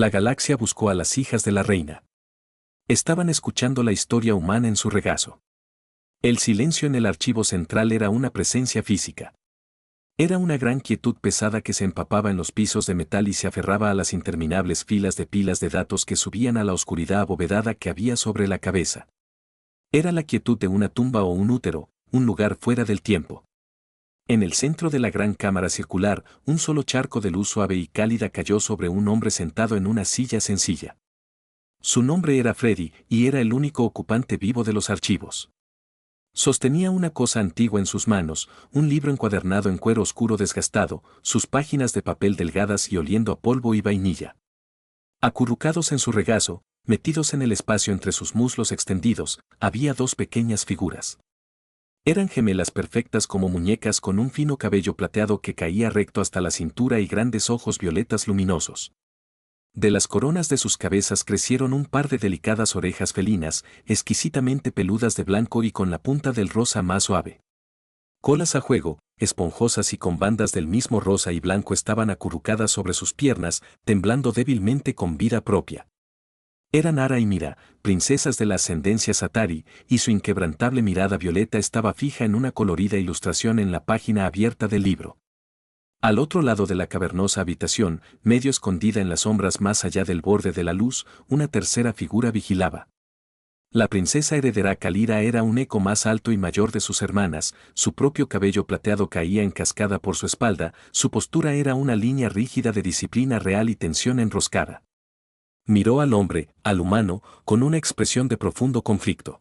La galaxia buscó a las hijas de la reina. Estaban escuchando la historia humana en su regazo. El silencio en el archivo central era una presencia física. Era una gran quietud pesada que se empapaba en los pisos de metal y se aferraba a las interminables filas de pilas de datos que subían a la oscuridad abovedada que había sobre la cabeza. Era la quietud de una tumba o un útero, un lugar fuera del tiempo. En el centro de la gran cámara circular, un solo charco de luz suave y cálida cayó sobre un hombre sentado en una silla sencilla. Su nombre era Freddy, y era el único ocupante vivo de los archivos. Sostenía una cosa antigua en sus manos, un libro encuadernado en cuero oscuro desgastado, sus páginas de papel delgadas y oliendo a polvo y vainilla. Acurrucados en su regazo, metidos en el espacio entre sus muslos extendidos, había dos pequeñas figuras. Eran gemelas perfectas como muñecas con un fino cabello plateado que caía recto hasta la cintura y grandes ojos violetas luminosos. De las coronas de sus cabezas crecieron un par de delicadas orejas felinas, exquisitamente peludas de blanco y con la punta del rosa más suave. Colas a juego, esponjosas y con bandas del mismo rosa y blanco estaban acurrucadas sobre sus piernas, temblando débilmente con vida propia. Eran Ara y Mira, princesas de la ascendencia Satari, y su inquebrantable mirada violeta estaba fija en una colorida ilustración en la página abierta del libro. Al otro lado de la cavernosa habitación, medio escondida en las sombras más allá del borde de la luz, una tercera figura vigilaba. La princesa heredera Kalira era un eco más alto y mayor de sus hermanas, su propio cabello plateado caía en cascada por su espalda, su postura era una línea rígida de disciplina real y tensión enroscada. Miró al hombre, al humano, con una expresión de profundo conflicto.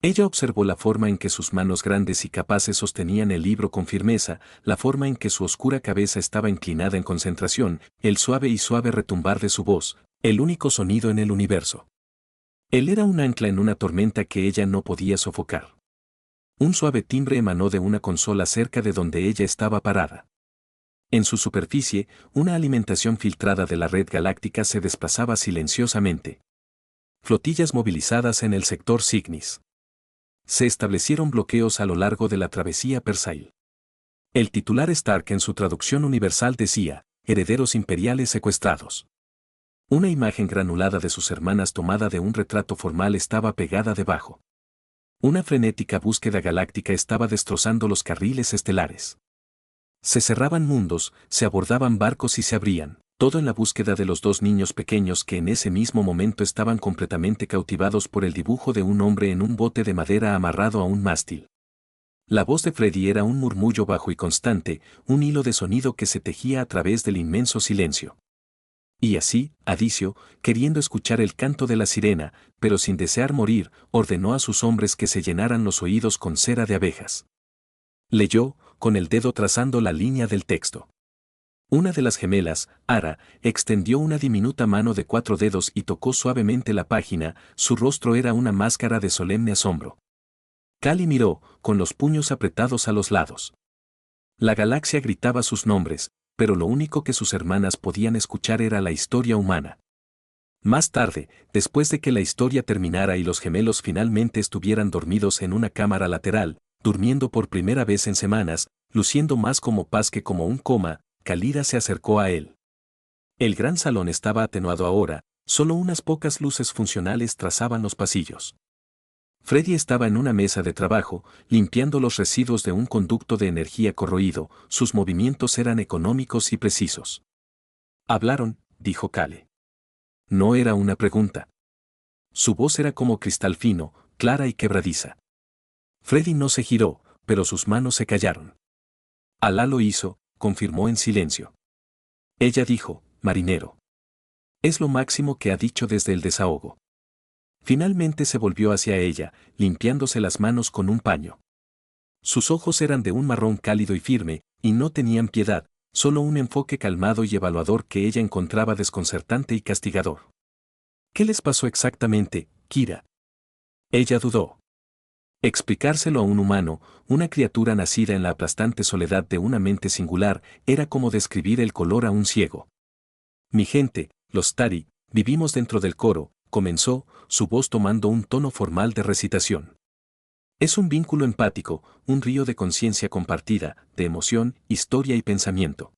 Ella observó la forma en que sus manos grandes y capaces sostenían el libro con firmeza, la forma en que su oscura cabeza estaba inclinada en concentración, el suave y suave retumbar de su voz, el único sonido en el universo. Él era un ancla en una tormenta que ella no podía sofocar. Un suave timbre emanó de una consola cerca de donde ella estaba parada. En su superficie, una alimentación filtrada de la red galáctica se desplazaba silenciosamente. Flotillas movilizadas en el sector Cygnus. Se establecieron bloqueos a lo largo de la travesía Persail. El titular Stark en su traducción universal decía, herederos imperiales secuestrados. Una imagen granulada de sus hermanas tomada de un retrato formal estaba pegada debajo. Una frenética búsqueda galáctica estaba destrozando los carriles estelares. Se cerraban mundos, se abordaban barcos y se abrían, todo en la búsqueda de los dos niños pequeños que en ese mismo momento estaban completamente cautivados por el dibujo de un hombre en un bote de madera amarrado a un mástil. La voz de Freddy era un murmullo bajo y constante, un hilo de sonido que se tejía a través del inmenso silencio. Y así, Adicio, queriendo escuchar el canto de la sirena, pero sin desear morir, ordenó a sus hombres que se llenaran los oídos con cera de abejas. Leyó, con el dedo trazando la línea del texto. Una de las gemelas, Ara, extendió una diminuta mano de 4 dedos y tocó suavemente la página, su rostro era una máscara de solemne asombro. Kali miró, con los puños apretados a los lados. La galaxia gritaba sus nombres, pero lo único que sus hermanas podían escuchar era la historia humana. Más tarde, después de que la historia terminara y los gemelos finalmente estuvieran dormidos en una cámara lateral, durmiendo por primera vez en semanas, luciendo más como paz que como un coma, Kalira se acercó a él. El gran salón estaba atenuado ahora, solo unas pocas luces funcionales trazaban los pasillos. Freddy estaba en una mesa de trabajo, limpiando los residuos de un conducto de energía corroído, sus movimientos eran económicos y precisos. Hablaron, dijo Kale. No era una pregunta. Su voz era como cristal fino, clara y quebradiza. Freddy no se giró, pero sus manos se callaron. Alá lo hizo, confirmó en silencio. Ella dijo, marinero. Es lo máximo que ha dicho desde el desahogo. Finalmente se volvió hacia ella, limpiándose las manos con un paño. Sus ojos eran de un marrón cálido y firme, y no tenían piedad, solo un enfoque calmado y evaluador que ella encontraba desconcertante y castigador. ¿Qué les pasó exactamente, Kira? Ella dudó. Explicárselo a un humano, una criatura nacida en la aplastante soledad de una mente singular, era como describir el color a un ciego. Mi gente, los Tari, vivimos dentro del coro, comenzó, su voz tomando un tono formal de recitación. Es un vínculo empático, un río de conciencia compartida, de emoción, historia y pensamiento.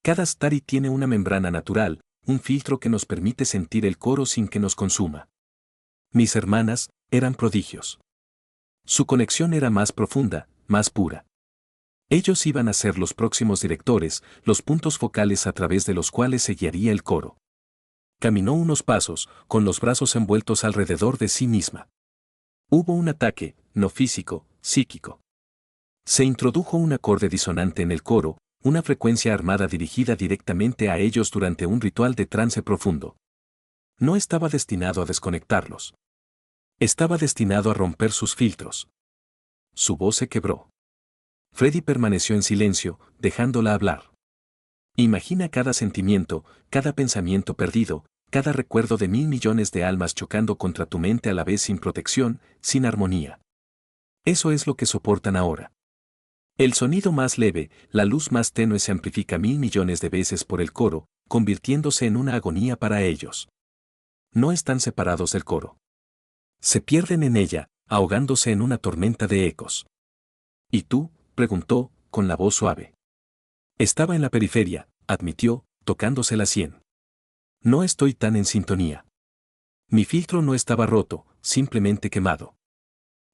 Cada Stari tiene una membrana natural, un filtro que nos permite sentir el coro sin que nos consuma. Mis hermanas eran prodigios. Su conexión era más profunda, más pura. Ellos iban a ser los próximos directores, los puntos focales a través de los cuales se guiaría el coro. Caminó unos pasos, con los brazos envueltos alrededor de sí misma. Hubo un ataque, no físico, psíquico. Se introdujo un acorde disonante en el coro, una frecuencia armada dirigida directamente a ellos durante un ritual de trance profundo. No estaba destinado a desconectarlos. Estaba destinado a romper sus filtros. Su voz se quebró. Freddie permaneció en silencio, dejándola hablar. Imagina cada sentimiento, cada pensamiento perdido, cada recuerdo de 1.000.000.000 de almas chocando contra tu mente a la vez sin protección, sin armonía. Eso es lo que soportan ahora. El sonido más leve, la luz más tenue se amplifica 1.000.000.000 de veces por el coro, convirtiéndose en una agonía para ellos. No están separados del coro. Se pierden en ella, ahogándose en una tormenta de ecos. ¿Y tú?, preguntó, con la voz suave. Estaba en la periferia, admitió, tocándose la sien. No estoy tan en sintonía. Mi filtro no estaba roto, simplemente quemado.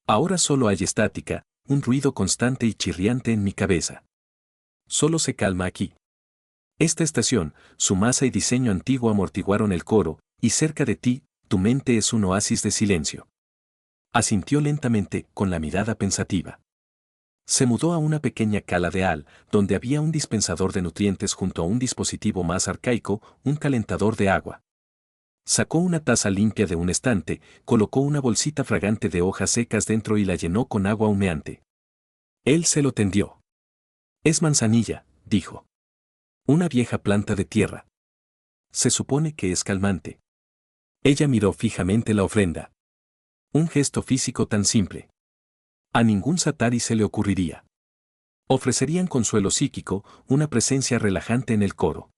Ahora solo hay estática, un ruido constante y chirriante en mi cabeza. Solo se calma aquí. Esta estación, su masa y diseño antiguo amortiguaron el coro, y cerca de ti, tu mente es un oasis de silencio. Asintió lentamente, con la mirada pensativa. Se mudó a una pequeña cala de Al, donde había un dispensador de nutrientes junto a un dispositivo más arcaico, un calentador de agua. Sacó una taza limpia de un estante, colocó una bolsita fragante de hojas secas dentro y la llenó con agua humeante. Él se lo tendió. Es manzanilla, dijo. Una vieja planta de tierra. Se supone que es calmante. Ella miró fijamente la ofrenda. Un gesto físico tan simple. A ningún satari se le ocurriría. Ofrecerían consuelo psíquico, una presencia relajante en el coro.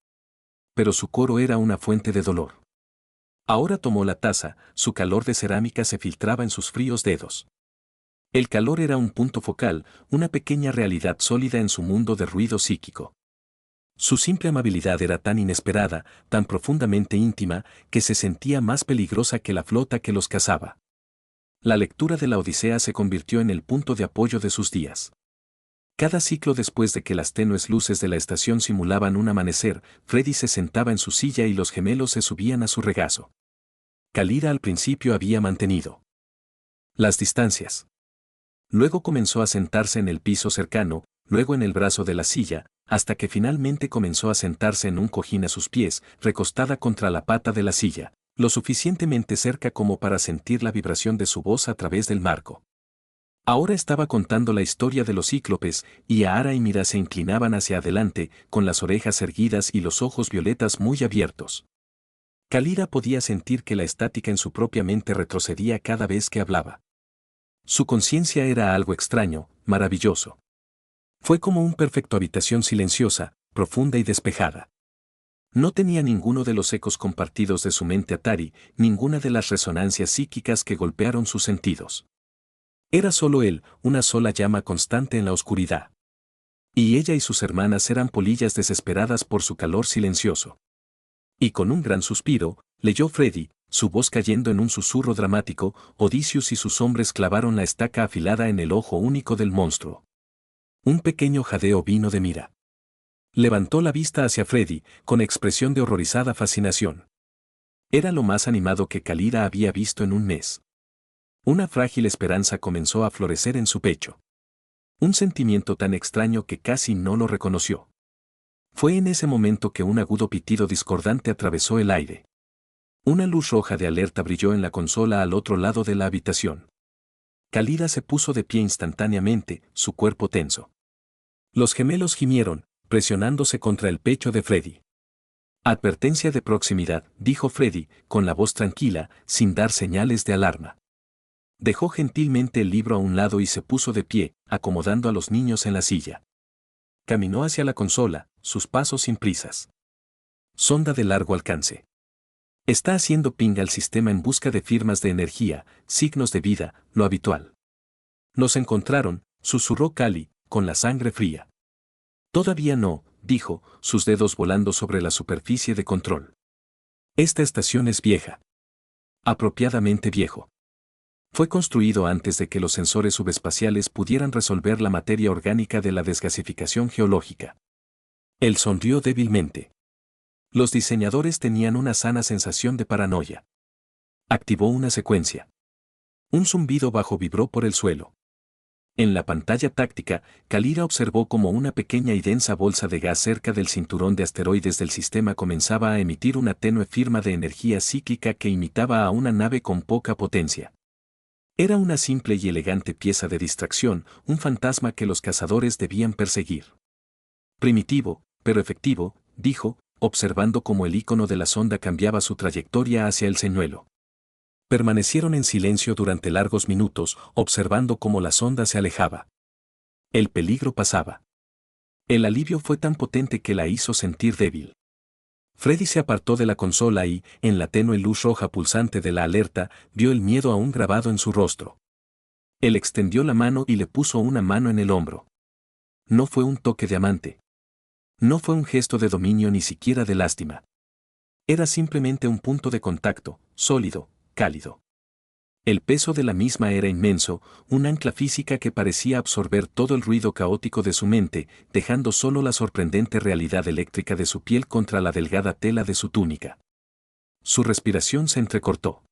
Pero su coro era una fuente de dolor. Ahora tomó la taza, su calor de cerámica se filtraba en sus fríos dedos. El calor era un punto focal, una pequeña realidad sólida en su mundo de ruido psíquico. Su simple amabilidad era tan inesperada, tan profundamente íntima, que se sentía más peligrosa que la flota que los cazaba. La lectura de la Odisea se convirtió en el punto de apoyo de sus días. Cada ciclo después de que las tenues luces de la estación simulaban un amanecer, Freddie se sentaba en su silla y los gemelos se subían a su regazo. Kalira al principio había mantenido las distancias. Luego comenzó a sentarse en el piso cercano, luego en el brazo de la silla, hasta que finalmente comenzó a sentarse en un cojín a sus pies, recostada contra la pata de la silla, lo suficientemente cerca como para sentir la vibración de su voz a través del marco. Ahora estaba contando la historia de los cíclopes, y Ahara y Mira se inclinaban hacia adelante, con las orejas erguidas y los ojos violetas muy abiertos. Kalira podía sentir que la estática en su propia mente retrocedía cada vez que hablaba. Su conciencia era algo extraño, maravilloso. Fue como un perfecto habitación silenciosa, profunda y despejada. No tenía ninguno de los ecos compartidos de su mente Atari, ninguna de las resonancias psíquicas que golpearon sus sentidos. Era solo él, una sola llama constante en la oscuridad. Y ella y sus hermanas eran polillas desesperadas por su calor silencioso. Y con un gran suspiro, leyó Freddie, su voz cayendo en un susurro dramático, Odysseus y sus hombres clavaron la estaca afilada en el ojo único del monstruo. Un pequeño jadeo vino de Mira. Levantó la vista hacia Freddie, con expresión de horrorizada fascinación. Era lo más animado que Kalira había visto en un mes. Una frágil esperanza comenzó a florecer en su pecho. Un sentimiento tan extraño que casi no lo reconoció. Fue en ese momento que un agudo pitido discordante atravesó el aire. Una luz roja de alerta brilló en la consola al otro lado de la habitación. Kalira se puso de pie instantáneamente, su cuerpo tenso. Los gemelos gimieron, presionándose contra el pecho de Freddie. Advertencia de proximidad, dijo Freddie, con la voz tranquila, sin dar señales de alarma. Dejó gentilmente el libro a un lado y se puso de pie, acomodando a los niños en la silla. Caminó hacia la consola, sus pasos sin prisas. Sonda de largo alcance. Está haciendo ping al sistema en busca de firmas de energía, signos de vida, lo habitual. Nos encontraron, susurró Kali, con la sangre fría. Todavía no, dijo, sus dedos volando sobre la superficie de control. Esta estación es vieja. Apropiadamente viejo. Fue construido antes de que los sensores subespaciales pudieran resolver la materia orgánica de la desgasificación geológica. Él sonrió débilmente. Los diseñadores tenían una sana sensación de paranoia. Activó una secuencia. Un zumbido bajo vibró por el suelo. En la pantalla táctica, Kalira observó cómo una pequeña y densa bolsa de gas cerca del cinturón de asteroides del sistema comenzaba a emitir una tenue firma de energía psíquica que imitaba a una nave con poca potencia. Era una simple y elegante pieza de distracción, un fantasma que los cazadores debían perseguir. Primitivo, pero efectivo, dijo, observando cómo el icono de la sonda cambiaba su trayectoria hacia el señuelo. Permanecieron en silencio durante largos minutos, observando cómo la sonda se alejaba. El peligro pasaba. El alivio fue tan potente que la hizo sentir débil. Freddy se apartó de la consola y, en la tenue luz roja pulsante de la alerta, vio el miedo aún grabado en su rostro. Él extendió la mano y le puso una mano en el hombro. No fue un toque de amante. No fue un gesto de dominio ni siquiera de lástima. Era simplemente un punto de contacto, sólido, cálido. El peso de la misma era inmenso, un ancla física que parecía absorber todo el ruido caótico de su mente, dejando solo la sorprendente realidad eléctrica de su piel contra la delgada tela de su túnica. Su respiración se entrecortó.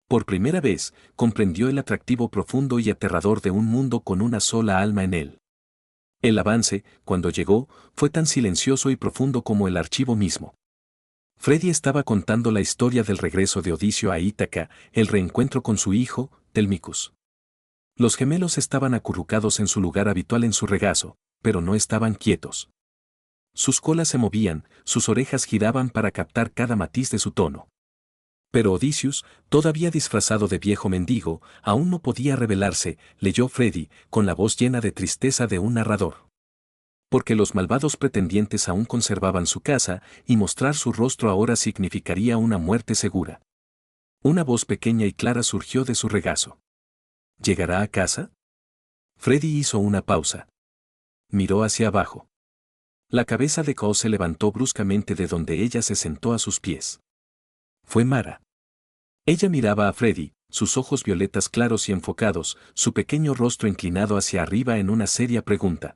Por primera vez, comprendió el atractivo profundo y aterrador de un mundo con una sola alma en él. El avance, cuando llegó, fue tan silencioso y profundo como el archivo mismo. Freddy estaba contando la historia del regreso de Odiseo a Ítaca, el reencuentro con su hijo, Telmicus. Los gemelos estaban acurrucados en su lugar habitual en su regazo, pero no estaban quietos. Sus colas se movían, sus orejas giraban para captar cada matiz de su tono. Pero Odysseus, todavía disfrazado de viejo mendigo, aún no podía revelarse, leyó Freddy, con la voz llena de tristeza de un narrador. Porque los malvados pretendientes aún conservaban su casa, y mostrar su rostro ahora significaría una muerte segura. Una voz pequeña y clara surgió de su regazo. ¿Llegará a casa? Freddy hizo una pausa. Miró hacia abajo. La cabeza de Ko se levantó bruscamente de donde ella se sentó a sus pies. Fue Mara. Ella miraba a Freddy, sus ojos violetas claros y enfocados, su pequeño rostro inclinado hacia arriba en una seria pregunta.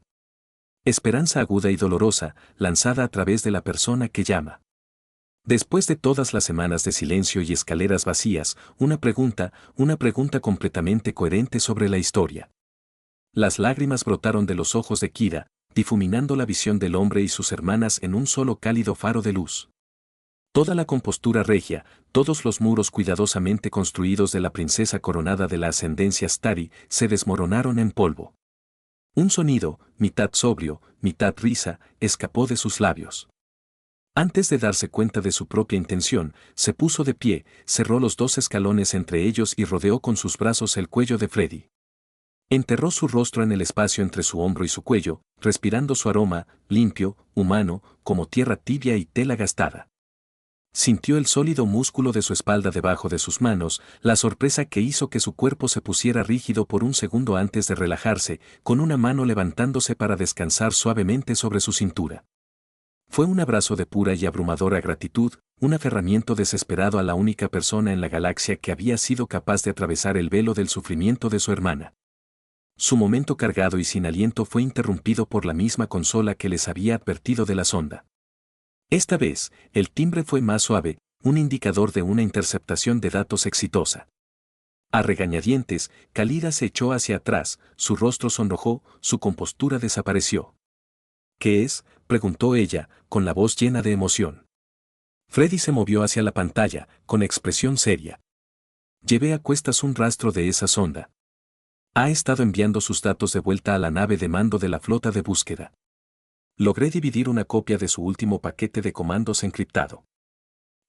Esperanza aguda y dolorosa, lanzada a través de la persona que llama. Después de todas las semanas de silencio y escaleras vacías, una pregunta completamente coherente sobre la historia. Las lágrimas brotaron de los ojos de Kira, difuminando la visión del hombre y sus hermanas en un solo cálido faro de luz. Toda la compostura regia, todos los muros cuidadosamente construidos de la princesa coronada de la ascendencia Stari, se desmoronaron en polvo. Un sonido, mitad sobrio, mitad risa, escapó de sus labios. Antes de darse cuenta de su propia intención, se puso de pie, cerró los 2 escalones entre ellos y rodeó con sus brazos el cuello de Freddy. Enterró su rostro en el espacio entre su hombro y su cuello, respirando su aroma, limpio, humano, como tierra tibia y tela gastada. Sintió el sólido músculo de su espalda debajo de sus manos, la sorpresa que hizo que su cuerpo se pusiera rígido por un segundo antes de relajarse, con una mano levantándose para descansar suavemente sobre su cintura. Fue un abrazo de pura y abrumadora gratitud, un aferramiento desesperado a la única persona en la galaxia que había sido capaz de atravesar el velo del sufrimiento de su hermana. Su momento cargado y sin aliento fue interrumpido por la misma consola que les había advertido de la sonda. Esta vez, el timbre fue más suave, un indicador de una interceptación de datos exitosa. A regañadientes, Kalira se echó hacia atrás, su rostro sonrojó, su compostura desapareció. ¿Qué es?, preguntó ella, con la voz llena de emoción. Freddy se movió hacia la pantalla, con expresión seria. Llevé a cuestas un rastro de esa sonda. Ha estado enviando sus datos de vuelta a la nave de mando de la flota de búsqueda. Logré dividir una copia de su último paquete de comandos encriptado.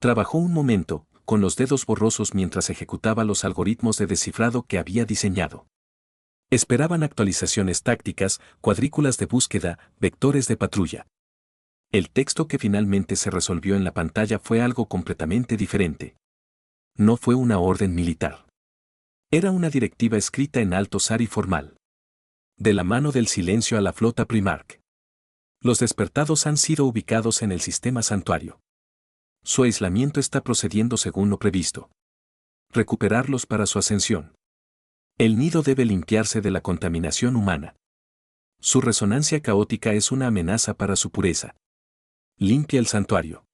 Trabajó un momento, con los dedos borrosos mientras ejecutaba los algoritmos de descifrado que había diseñado. Esperaban actualizaciones tácticas, cuadrículas de búsqueda, vectores de patrulla. El texto que finalmente se resolvió en la pantalla fue algo completamente diferente. No fue una orden militar. Era una directiva escrita en alto sari formal. De la mano del silencio a la flota Primark. Los despertados han sido ubicados en el sistema santuario. Su aislamiento está procediendo según lo previsto. Recuperarlos para su ascensión. El nido debe limpiarse de la contaminación humana. Su resonancia caótica es una amenaza para su pureza. Limpia el santuario.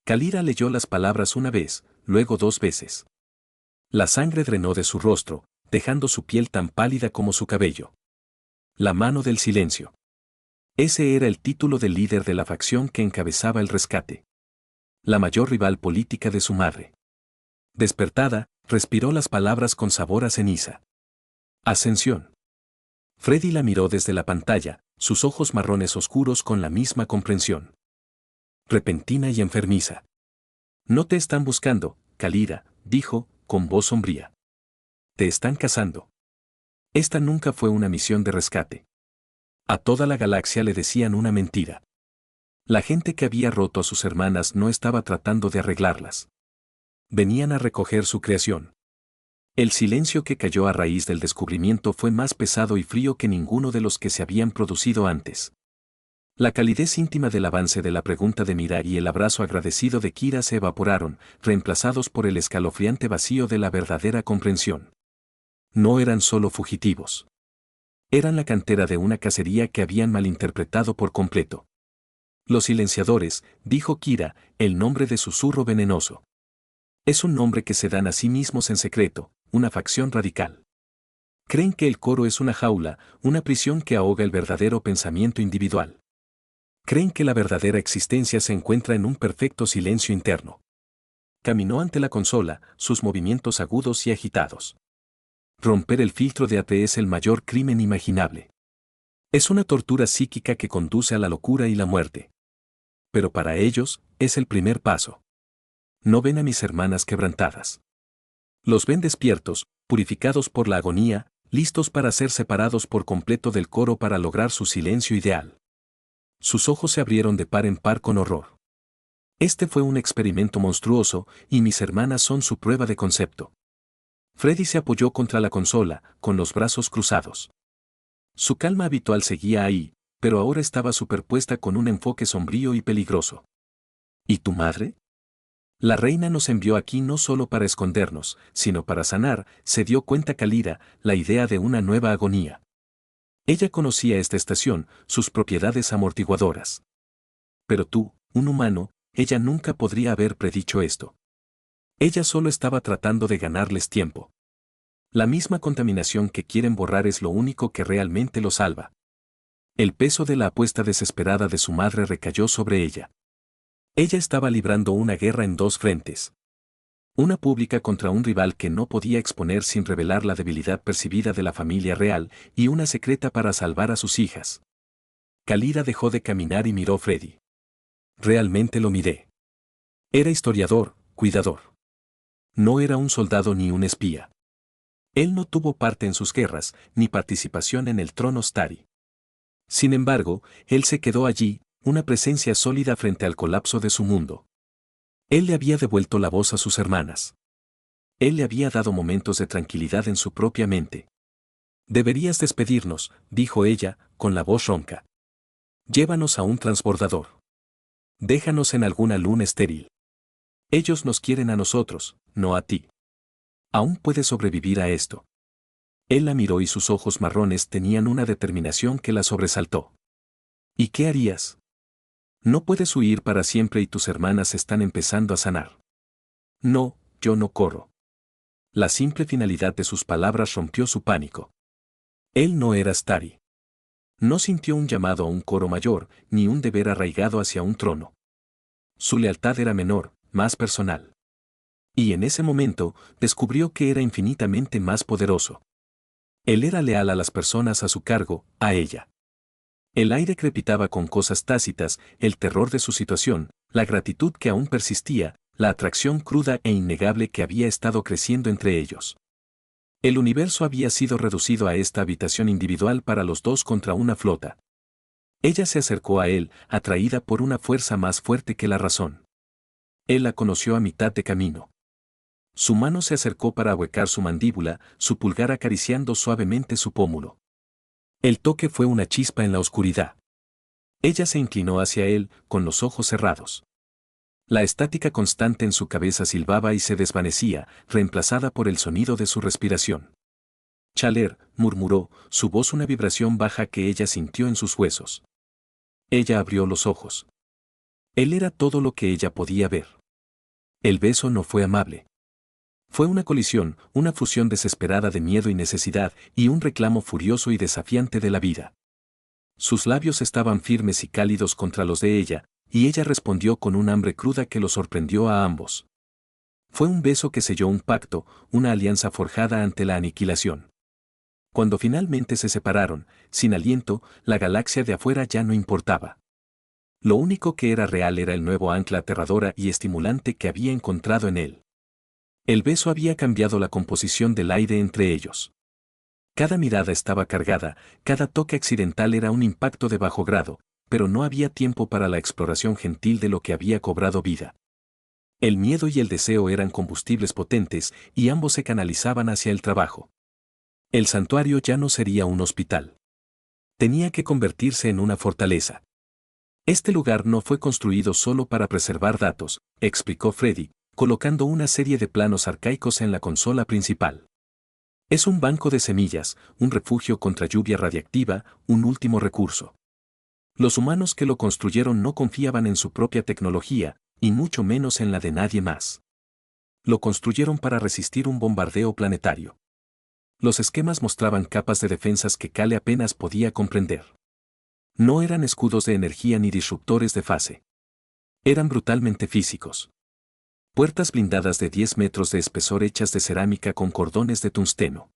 Kalira leyó las palabras una vez, luego 2 veces. La sangre drenó de su rostro, dejando su piel tan pálida como su cabello. La mano del silencio. Ese era el título del líder de la facción que encabezaba el rescate. La mayor rival política de su madre. Despertada, respiró las palabras con sabor a ceniza. Ascensión. Freddy la miró desde la pantalla, sus ojos marrones oscuros con la misma comprensión. Repentina y enfermiza. No te están buscando, Kalira, dijo, con voz sombría. Te están cazando. Esta nunca fue una misión de rescate. A toda la galaxia le decían una mentira. La gente que había roto a sus hermanas no estaba tratando de arreglarlas. Venían a recoger su creación. El silencio que cayó a raíz del descubrimiento fue más pesado y frío que ninguno de los que se habían producido antes. La calidez íntima del avance de la pregunta de Mira y el abrazo agradecido de Kira se evaporaron, reemplazados por el escalofriante vacío de la verdadera comprensión. No eran solo fugitivos. Eran la cantera de una cacería que habían malinterpretado por completo. Los silenciadores, dijo Kira, el nombre de susurro venenoso. Es un nombre que se dan a sí mismos en secreto, una facción radical. Creen que el coro es una jaula, una prisión que ahoga el verdadero pensamiento individual. Creen que la verdadera existencia se encuentra en un perfecto silencio interno. Caminó ante la consola, sus movimientos agudos y agitados. Romper el filtro de AP es el mayor crimen imaginable. Es una tortura psíquica que conduce a la locura y la muerte. Pero para ellos, es el primer paso. No ven a mis hermanas quebrantadas. Los ven despiertos, purificados por la agonía, listos para ser separados por completo del coro para lograr su silencio ideal. Sus ojos se abrieron de par en par con horror. Este fue un experimento monstruoso, y mis hermanas son su prueba de concepto. Freddy se apoyó contra la consola, con los brazos cruzados. Su calma habitual seguía ahí, pero ahora estaba superpuesta con un enfoque sombrío y peligroso. ¿Y tu madre? La reina nos envió aquí no solo para escondernos, sino para sanar, se dio cuenta Kalira, la idea de una nueva agonía. Ella conocía esta estación, sus propiedades amortiguadoras. Pero tú, un humano, ella nunca podría haber predicho esto. Ella solo estaba tratando de ganarles tiempo. La misma contaminación que quieren borrar es lo único que realmente lo salva. El peso de la apuesta desesperada de su madre recayó sobre ella. Ella estaba librando una guerra en 2 frentes. Una pública contra un rival que no podía exponer sin revelar la debilidad percibida de la familia real, y una secreta para salvar a sus hijas. Kalira dejó de caminar y miró a Freddy. Realmente lo miré. Era historiador, cuidador. No era un soldado ni un espía. Él no tuvo parte en sus guerras, ni participación en el trono Stari. Sin embargo, él se quedó allí, una presencia sólida frente al colapso de su mundo. Él le había devuelto la voz a sus hermanas. Él le había dado momentos de tranquilidad en su propia mente. Deberías despedirnos, dijo ella, con la voz ronca. Llévanos a un transbordador. Déjanos en alguna luna estéril. Ellos nos quieren a nosotros, no a ti. Aún puedes sobrevivir a esto. Él la miró y sus ojos marrones tenían una determinación que la sobresaltó. ¿Y qué harías? No puedes huir para siempre y tus hermanas están empezando a sanar. No, yo no corro. La simple finalidad de sus palabras rompió su pánico. Él no era Stari. No sintió un llamado a un coro mayor, ni un deber arraigado hacia un trono. Su lealtad era menor, más personal. Y en ese momento, descubrió que era infinitamente más poderoso. Él era leal a las personas a su cargo, a ella. El aire crepitaba con cosas tácitas, el terror de su situación, la gratitud que aún persistía, la atracción cruda e innegable que había estado creciendo entre ellos. El universo había sido reducido a esta habitación individual para los dos contra una flota. Ella se acercó a él, atraída por una fuerza más fuerte que la razón. Él la conoció a mitad de camino. Su mano se acercó para ahuecar su mandíbula, su pulgar acariciando suavemente su pómulo. El toque fue una chispa en la oscuridad. Ella se inclinó hacia él, con los ojos cerrados. La estática constante en su cabeza silbaba y se desvanecía, reemplazada por el sonido de su respiración. Chaler, murmuró, su voz una vibración baja que ella sintió en sus huesos. Ella abrió los ojos. Él era todo lo que ella podía ver. El beso no fue amable. Fue una colisión, una fusión desesperada de miedo y necesidad, y un reclamo furioso y desafiante de la vida. Sus labios estaban firmes y cálidos contra los de ella, y ella respondió con un hambre cruda que lo sorprendió a ambos. Fue un beso que selló un pacto, una alianza forjada ante la aniquilación. Cuando finalmente se separaron, sin aliento, la galaxia de afuera ya no importaba. Lo único que era real era el nuevo ancla aterradora y estimulante que había encontrado en él. El beso había cambiado la composición del aire entre ellos. Cada mirada estaba cargada, cada toque accidental era un impacto de bajo grado, pero no había tiempo para la exploración gentil de lo que había cobrado vida. El miedo y el deseo eran combustibles potentes y ambos se canalizaban hacia el trabajo. El santuario ya no sería un hospital. Tenía que convertirse en una fortaleza. Este lugar no fue construido solo para preservar datos, explicó Freddy, colocando una serie de planos arcaicos en la consola principal. Es un banco de semillas, un refugio contra lluvia radiactiva, un último recurso. Los humanos que lo construyeron no confiaban en su propia tecnología, y mucho menos en la de nadie más. Lo construyeron para resistir un bombardeo planetario. Los esquemas mostraban capas de defensas que Kale apenas podía comprender. No eran escudos de energía ni disruptores de fase. Eran brutalmente físicos. Puertas blindadas de 10 metros de espesor hechas de cerámica con cordones de tungsteno.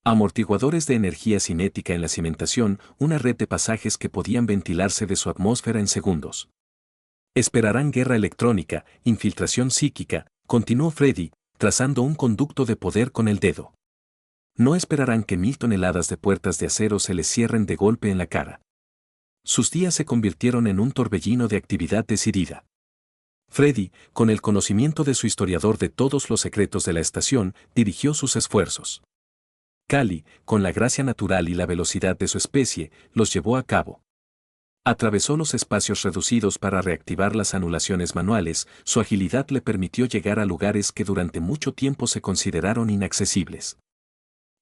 Amortiguadores de energía cinética en la cimentación, una red de pasajes que podían ventilarse de su atmósfera en segundos. Esperarán guerra electrónica, infiltración psíquica, continuó Freddy, trazando un conducto de poder con el dedo. No esperarán que 1000 toneladas de puertas de acero se les cierren de golpe en la cara. Sus días se convirtieron en un torbellino de actividad decidida. Freddy, con el conocimiento de su historiador de todos los secretos de la estación, dirigió sus esfuerzos. Kali, con la gracia natural y la velocidad de su especie, los llevó a cabo. Atravesó los espacios reducidos para reactivar las anulaciones manuales, su agilidad le permitió llegar a lugares que durante mucho tiempo se consideraron inaccesibles.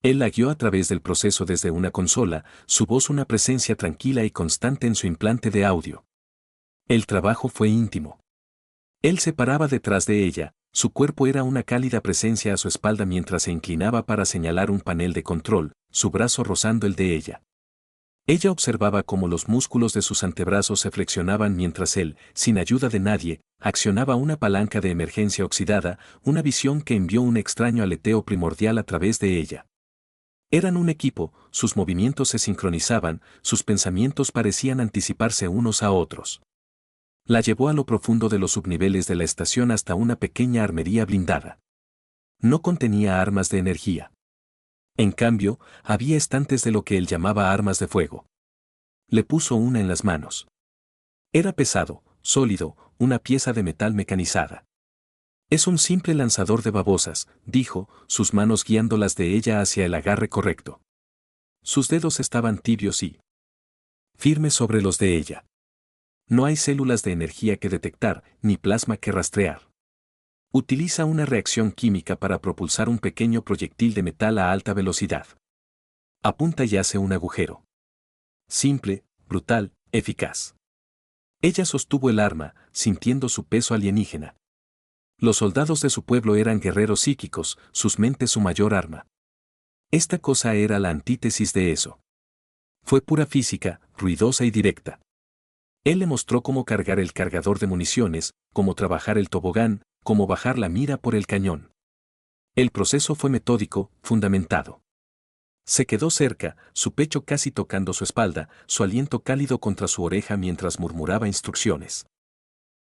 Él la guió a través del proceso desde una consola, su voz una presencia tranquila y constante en su implante de audio. El trabajo fue íntimo. Él se paraba detrás de ella, su cuerpo era una cálida presencia a su espalda mientras se inclinaba para señalar un panel de control, su brazo rozando el de ella. Ella observaba cómo los músculos de sus antebrazos se flexionaban mientras él, sin ayuda de nadie, accionaba una palanca de emergencia oxidada, una visión que envió un extraño aleteo primordial a través de ella. Eran un equipo, sus movimientos se sincronizaban, sus pensamientos parecían anticiparse unos a otros. La llevó a lo profundo de los subniveles de la estación hasta una pequeña armería blindada. No contenía armas de energía. En cambio, había estantes de lo que él llamaba armas de fuego. Le puso una en las manos. Era pesado, sólido, una pieza de metal mecanizada. Es un simple lanzador de babosas, dijo, sus manos guiándolas de ella hacia el agarre correcto. Sus dedos estaban tibios y firmes sobre los de ella. No hay células de energía que detectar, ni plasma que rastrear. Utiliza una reacción química para propulsar un pequeño proyectil de metal a alta velocidad. Apunta y hace un agujero. Simple, brutal, eficaz. Ella sostuvo el arma, sintiendo su peso alienígena. Los soldados de su pueblo eran guerreros psíquicos, sus mentes su mayor arma. Esta cosa era la antítesis de eso. Fue pura física, ruidosa y directa. Él le mostró cómo cargar el cargador de municiones, cómo trabajar el tobogán, cómo bajar la mira por el cañón. El proceso fue metódico, fundamentado. Se quedó cerca, su pecho casi tocando su espalda, su aliento cálido contra su oreja mientras murmuraba instrucciones.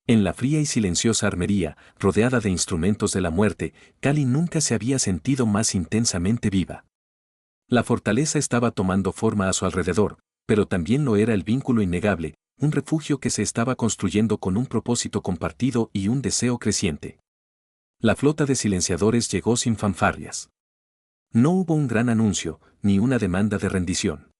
En la fría y silenciosa armería, rodeada de instrumentos de la muerte, Kali nunca se había sentido más intensamente viva. La fortaleza estaba tomando forma a su alrededor, pero también lo era el vínculo innegable, un refugio que se estaba construyendo con un propósito compartido y un deseo creciente. La flota de silenciadores llegó sin fanfarrias. No hubo un gran anuncio, ni una demanda de rendición.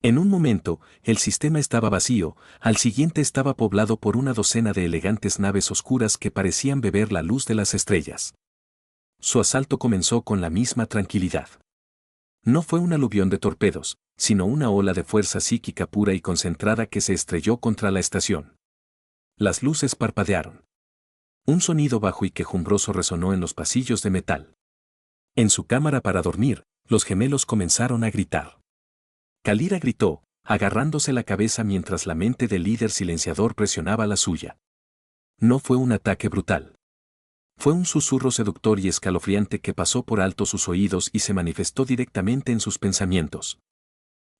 En un momento, el sistema estaba vacío, al siguiente estaba poblado por una docena de elegantes naves oscuras que parecían beber la luz de las estrellas. Su asalto comenzó con la misma tranquilidad. No fue un aluvión de torpedos, sino una ola de fuerza psíquica pura y concentrada que se estrelló contra la estación. Las luces parpadearon. Un sonido bajo y quejumbroso resonó en los pasillos de metal. En su cámara para dormir, los gemelos comenzaron a gritar. Kalira gritó, agarrándose la cabeza mientras la mente del líder silenciador presionaba la suya. No fue un ataque brutal. Fue un susurro seductor y escalofriante que pasó por alto sus oídos y se manifestó directamente en sus pensamientos.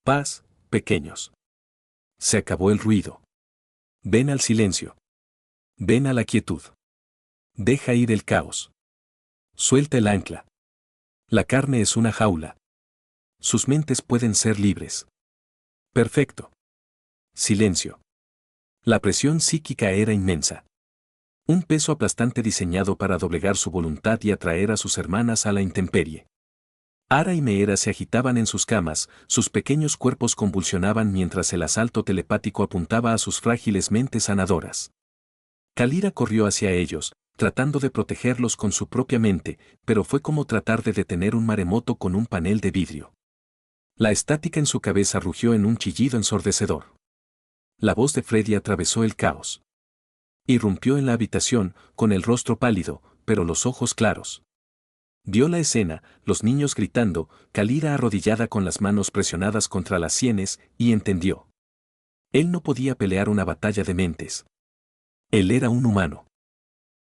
Paz, pequeños. Se acabó el ruido. Ven al silencio. Ven a la quietud. Deja ir el caos. Suelta el ancla. La carne es una jaula. Sus mentes pueden ser libres. Perfecto. Silencio. La presión psíquica era inmensa. Un peso aplastante diseñado para doblegar su voluntad y atraer a sus hermanas a la intemperie. Ara y Meera se agitaban en sus camas, sus pequeños cuerpos convulsionaban mientras el asalto telepático apuntaba a sus frágiles mentes sanadoras. Kalira corrió hacia ellos, tratando de protegerlos con su propia mente, pero fue como tratar de detener un maremoto con un panel de vidrio. La estática en su cabeza rugió en un chillido ensordecedor. La voz de Freddy atravesó el caos. Irrumpió en la habitación, con el rostro pálido, pero los ojos claros. Vio la escena, los niños gritando, Kalira arrodillada con las manos presionadas contra las sienes, y entendió. Él no podía pelear una batalla de mentes. Él era un humano.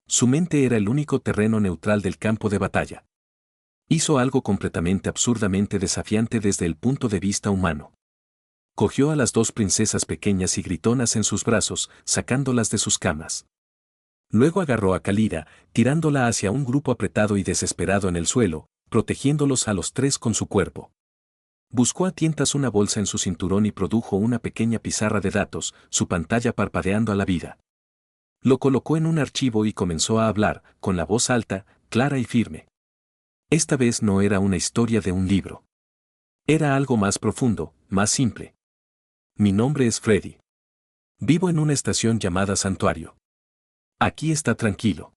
Su mente era el único terreno neutral del campo de batalla. Hizo algo completamente absurdamente desafiante desde el punto de vista humano. Cogió a las dos princesas pequeñas y gritonas en sus brazos, sacándolas de sus camas. Luego agarró a Kalira, tirándola hacia un grupo apretado y desesperado en el suelo, protegiéndolos a los tres con su cuerpo. Buscó a tientas una bolsa en su cinturón y produjo una pequeña pizarra de datos, su pantalla parpadeando a la vida. Lo colocó en un archivo y comenzó a hablar, con la voz alta, clara y firme. Esta vez no era una historia de un libro. Era algo más profundo, más simple. Mi nombre es Freddy. Vivo en una estación llamada Santuario. Aquí está tranquilo.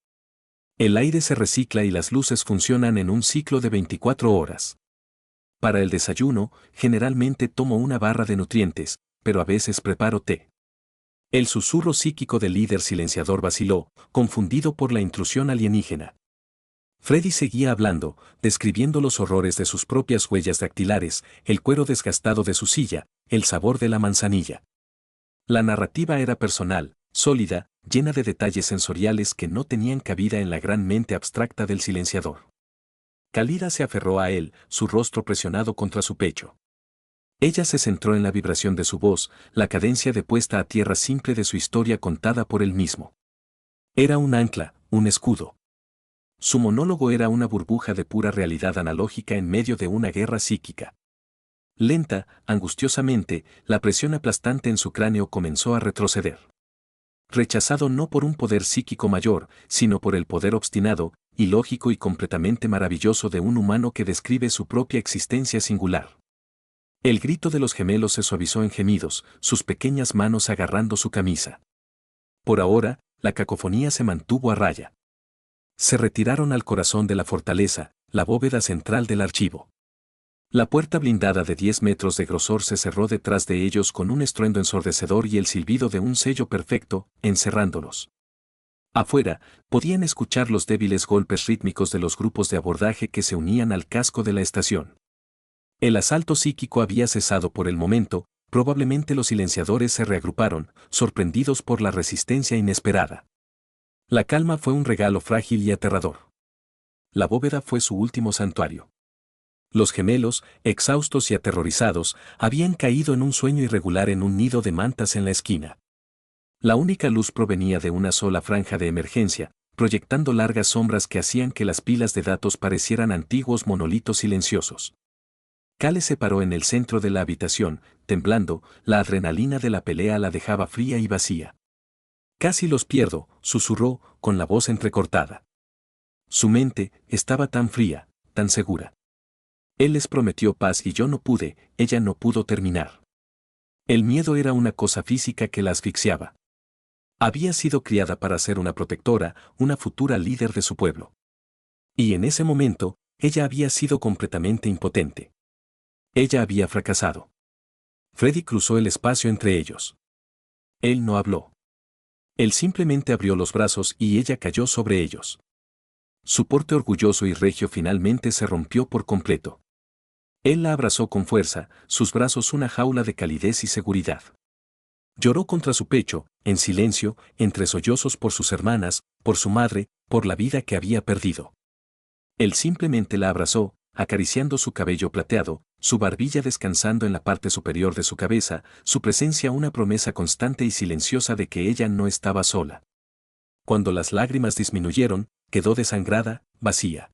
El aire se recicla y las luces funcionan en un ciclo de 24 horas. Para el desayuno, generalmente tomo una barra de nutrientes, pero a veces preparo té. El susurro psíquico del líder silenciador vaciló, confundido por la intrusión alienígena. Freddy seguía hablando, describiendo los horrores de sus propias huellas dactilares, el cuero desgastado de su silla, el sabor de la manzanilla. La narrativa era personal, sólida, llena de detalles sensoriales que no tenían cabida en la gran mente abstracta del silenciador. Kalira se aferró a él, su rostro presionado contra su pecho. Ella se centró en la vibración de su voz, la cadencia de puesta a tierra simple de su historia contada por él mismo. Era un ancla, un escudo. Su monólogo era una burbuja de pura realidad analógica en medio de una guerra psíquica. Lenta, angustiosamente, la presión aplastante en su cráneo comenzó a retroceder. Rechazado no por un poder psíquico mayor, sino por el poder obstinado, ilógico y completamente maravilloso de un humano que describe su propia existencia singular. El grito de los gemelos se suavizó en gemidos, sus pequeñas manos agarrando su camisa. Por ahora, la cacofonía se mantuvo a raya. Se retiraron al corazón de la fortaleza, la bóveda central del archivo. La puerta blindada de 10 metros de grosor se cerró detrás de ellos con un estruendo ensordecedor y el silbido de un sello perfecto, encerrándolos. Afuera, podían escuchar los débiles golpes rítmicos de los grupos de abordaje que se unían al casco de la estación. El asalto psíquico había cesado por el momento, probablemente los silenciadores se reagruparon, sorprendidos por la resistencia inesperada. La calma fue un regalo frágil y aterrador. La bóveda fue su último santuario. Los gemelos, exhaustos y aterrorizados, habían caído en un sueño irregular en un nido de mantas en la esquina. La única luz provenía de una sola franja de emergencia, proyectando largas sombras que hacían que las pilas de datos parecieran antiguos monolitos silenciosos. Kale se paró en el centro de la habitación, temblando, la adrenalina de la pelea la dejaba fría y vacía. Casi los pierdo, susurró, con la voz entrecortada. Su mente estaba tan fría, tan segura. Él les prometió paz y yo no pude, ella no pudo terminar. El miedo era una cosa física que la asfixiaba. Había sido criada para ser una protectora, una futura líder de su pueblo. Y en ese momento, ella había sido completamente impotente. Ella había fracasado. Freddy cruzó el espacio entre ellos. Él no habló. Él simplemente abrió los brazos y ella cayó sobre ellos. Su porte orgulloso y regio finalmente se rompió por completo. Él la abrazó con fuerza, sus brazos una jaula de calidez y seguridad. Lloró contra su pecho, en silencio, entre sollozos por sus hermanas, por su madre, por la vida que había perdido. Él simplemente la abrazó, acariciando su cabello plateado, su barbilla descansando en la parte superior de su cabeza, su presencia una promesa constante y silenciosa de que ella no estaba sola. Cuando las lágrimas disminuyeron, quedó desangrada, vacía.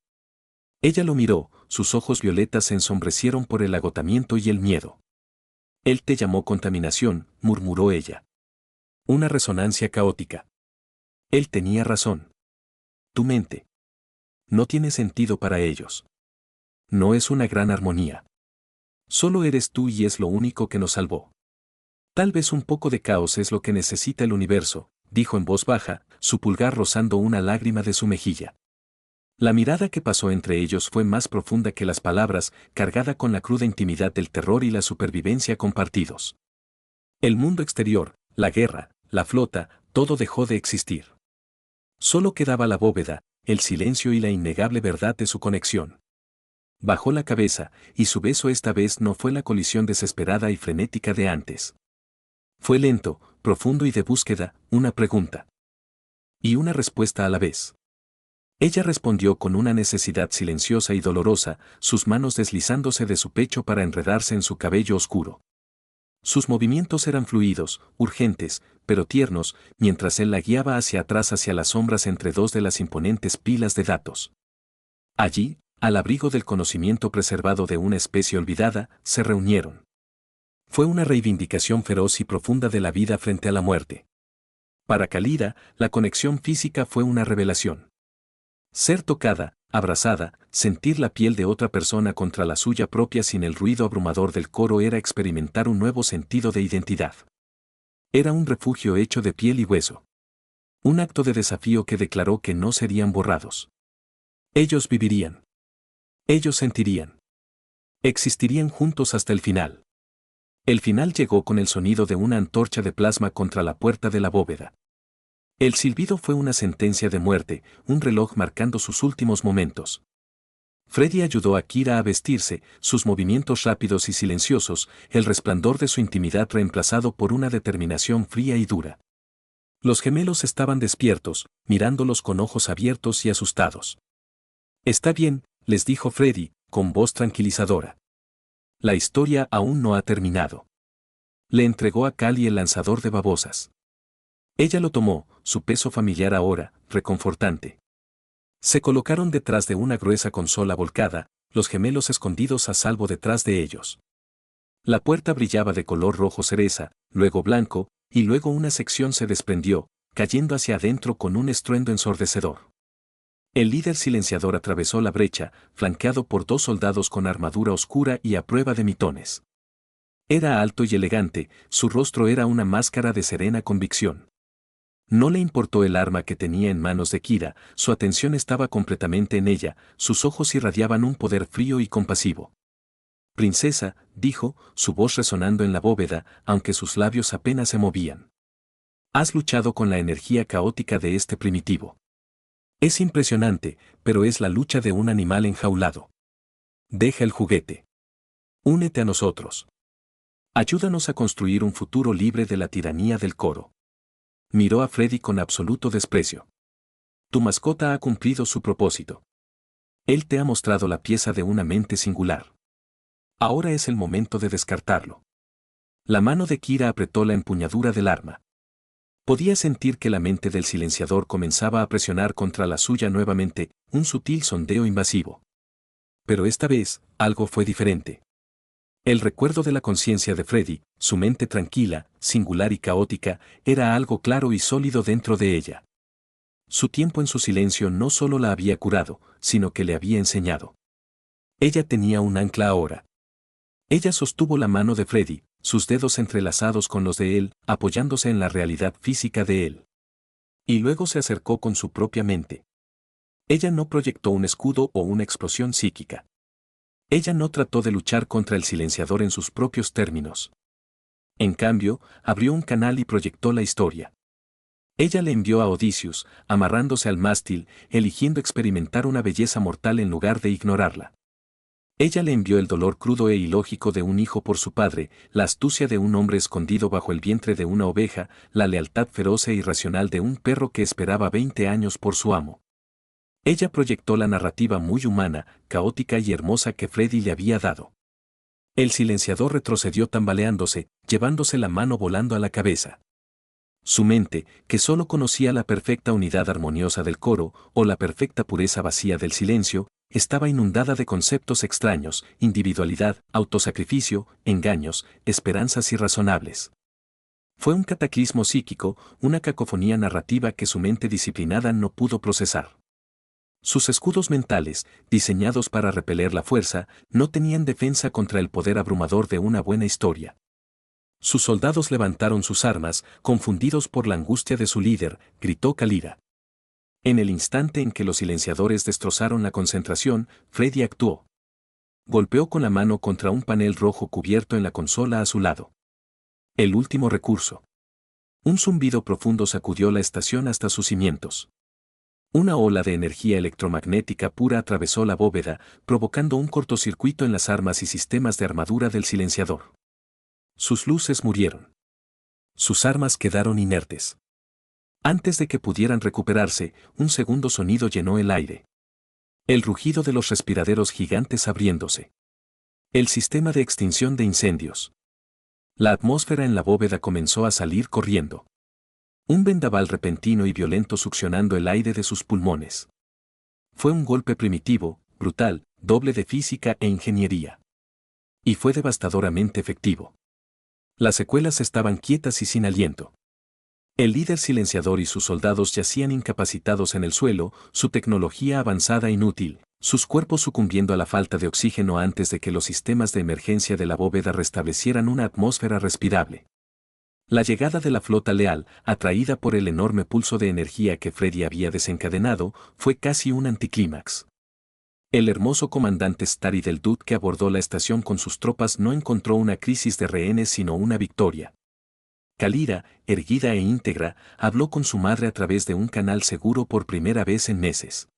Ella lo miró, sus ojos violetas se ensombrecieron por el agotamiento y el miedo. Él te llamó contaminación, murmuró ella. Una resonancia caótica. Él tenía razón. Tu mente. No tiene sentido para ellos. No es una gran armonía. Solo eres tú y es lo único que nos salvó. Tal vez un poco de caos es lo que necesita el universo, dijo en voz baja, su pulgar rozando una lágrima de su mejilla. La mirada que pasó entre ellos fue más profunda que las palabras, cargada con la cruda intimidad del terror y la supervivencia compartidos. El mundo exterior, la guerra, la flota, todo dejó de existir. Solo quedaba la bóveda, el silencio y la innegable verdad de su conexión. Bajó la cabeza, y su beso esta vez no fue la colisión desesperada y frenética de antes. Fue lento, profundo y de búsqueda, una pregunta. Y una respuesta a la vez. Ella respondió con una necesidad silenciosa y dolorosa, sus manos deslizándose de su pecho para enredarse en su cabello oscuro. Sus movimientos eran fluidos, urgentes, pero tiernos, mientras él la guiaba hacia atrás hacia las sombras entre dos de las imponentes pilas de datos. Allí, al abrigo del conocimiento preservado de una especie olvidada, se reunieron. Fue una reivindicación feroz y profunda de la vida frente a la muerte. Para Kalira, la conexión física fue una revelación. Ser tocada, abrazada, sentir la piel de otra persona contra la suya propia sin el ruido abrumador del coro era experimentar un nuevo sentido de identidad. Era un refugio hecho de piel y hueso. Un acto de desafío que declaró que no serían borrados. Ellos vivirían. Ellos sentirían. Existirían juntos hasta el final. El final llegó con el sonido de una antorcha de plasma contra la puerta de la bóveda. El silbido fue una sentencia de muerte, un reloj marcando sus últimos momentos. Freddy ayudó a Kira a vestirse, sus movimientos rápidos y silenciosos, el resplandor de su intimidad reemplazado por una determinación fría y dura. Los gemelos estaban despiertos, mirándolos con ojos abiertos y asustados. Está bien, les dijo Freddy, con voz tranquilizadora. La historia aún no ha terminado. Le entregó a Kali el lanzador de babosas. Ella lo tomó, su peso familiar ahora, reconfortante. Se colocaron detrás de una gruesa consola volcada, los gemelos escondidos a salvo detrás de ellos. La puerta brillaba de color rojo cereza, luego blanco, y luego una sección se desprendió, cayendo hacia adentro con un estruendo ensordecedor. El líder silenciador atravesó la brecha, flanqueado por dos soldados con armadura oscura y a prueba de mitones. Era alto y elegante, su rostro era una máscara de serena convicción. No le importó el arma que tenía en manos de Kira, su atención estaba completamente en ella, sus ojos irradiaban un poder frío y compasivo. Princesa, dijo, su voz resonando en la bóveda, aunque sus labios apenas se movían. Has luchado con la energía caótica de este primitivo. Es impresionante, pero es la lucha de un animal enjaulado. Deja el juguete. Únete a nosotros. Ayúdanos a construir un futuro libre de la tiranía del coro. Miró a Freddy con absoluto desprecio. Tu mascota ha cumplido su propósito. Él te ha mostrado la pieza de una mente singular. Ahora es el momento de descartarlo. La mano de Kira apretó la empuñadura del arma. Podía sentir que la mente del silenciador comenzaba a presionar contra la suya nuevamente, un sutil sondeo invasivo. Pero esta vez, algo fue diferente. El recuerdo de la conciencia de Freddy, su mente tranquila, singular y caótica, era algo claro y sólido dentro de ella. Su tiempo en su silencio no solo la había curado, sino que le había enseñado. Ella tenía un ancla ahora. Ella sostuvo la mano de Freddy, sus dedos entrelazados con los de él, apoyándose en la realidad física de él. Y luego se acercó con su propia mente. Ella no proyectó un escudo o una explosión psíquica. Ella no trató de luchar contra el silenciador en sus propios términos. En cambio, abrió un canal y proyectó la historia. Ella le envió a Odysseus, amarrándose al mástil, eligiendo experimentar una belleza mortal en lugar de ignorarla. Ella le envió el dolor crudo e ilógico de un hijo por su padre, la astucia de un hombre escondido bajo el vientre de una oveja, la lealtad feroz e irracional de un perro que esperaba 20 años por su amo. Ella proyectó la narrativa muy humana, caótica y hermosa que Freddy le había dado. El silenciador retrocedió tambaleándose, llevándose la mano volando a la cabeza. Su mente, que solo conocía la perfecta unidad armoniosa del coro o la perfecta pureza vacía del silencio, estaba inundada de conceptos extraños, individualidad, autosacrificio, engaños, esperanzas irrazonables. Fue un cataclismo psíquico, una cacofonía narrativa que su mente disciplinada no pudo procesar. Sus escudos mentales, diseñados para repeler la fuerza, no tenían defensa contra el poder abrumador de una buena historia. Sus soldados levantaron sus armas, confundidos por la angustia de su líder, gritó Kalira. En el instante en que los silenciadores destrozaron la concentración, Freddy actuó. Golpeó con la mano contra un panel rojo cubierto en la consola a su lado. El último recurso. Un zumbido profundo sacudió la estación hasta sus cimientos. Una ola de energía electromagnética pura atravesó la bóveda, provocando un cortocircuito en las armas y sistemas de armadura del silenciador. Sus luces murieron. Sus armas quedaron inertes. Antes de que pudieran recuperarse, un segundo sonido llenó el aire. El rugido de los respiraderos gigantes abriéndose. El sistema de extinción de incendios. La atmósfera en la bóveda comenzó a salir corriendo. Un vendaval repentino y violento succionando el aire de sus pulmones. Fue un golpe primitivo, brutal, doble de física e ingeniería. Y fue devastadoramente efectivo. Las secuelas estaban quietas y sin aliento. El líder silenciador y sus soldados yacían incapacitados en el suelo, su tecnología avanzada inútil, sus cuerpos sucumbiendo a la falta de oxígeno antes de que los sistemas de emergencia de la bóveda restablecieran una atmósfera respirable. La llegada de la flota leal, atraída por el enorme pulso de energía que Freddy había desencadenado, fue casi un anticlímax. El hermoso comandante Starry del Dud que abordó la estación con sus tropas no encontró una crisis de rehenes sino una victoria. Kalira, erguida e íntegra, habló con su madre a través de un canal seguro por primera vez en meses.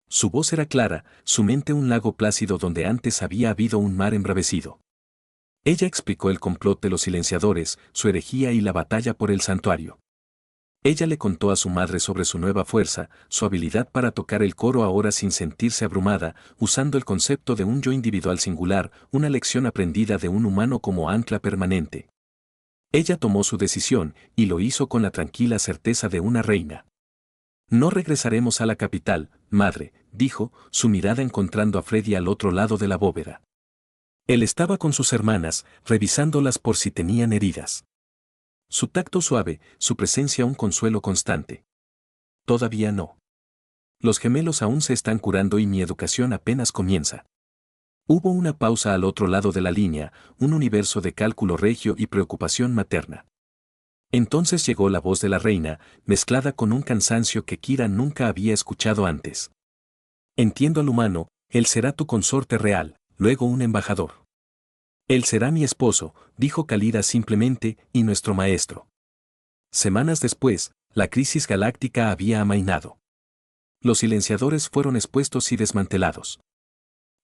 Su voz era clara, su mente un lago plácido donde antes había habido un mar embravecido. Ella explicó el complot de los silenciadores, su herejía y la batalla por el santuario. Ella le contó a su madre sobre su nueva fuerza, su habilidad para tocar el coro ahora sin sentirse abrumada, usando el concepto de un yo individual singular, una lección aprendida de un humano como ancla permanente. Ella tomó su decisión, y lo hizo con la tranquila certeza de una reina. No regresaremos a la capital, madre, dijo, su mirada encontrando a Freddy al otro lado de la bóveda. Él estaba con sus hermanas, revisándolas por si tenían heridas. Su tacto suave, su presencia un consuelo constante. Todavía no. Los gemelos aún se están curando y mi educación apenas comienza. Hubo una pausa al otro lado de la línea, un universo de cálculo regio y preocupación materna. Entonces llegó la voz de la reina, mezclada con un cansancio que Kira nunca había escuchado antes. Entiendo al humano, él será tu consorte real, luego un embajador. Él será mi esposo, dijo Kalira simplemente, y nuestro maestro. Semanas después, la crisis galáctica había amainado. Los silenciadores fueron expuestos y desmantelados.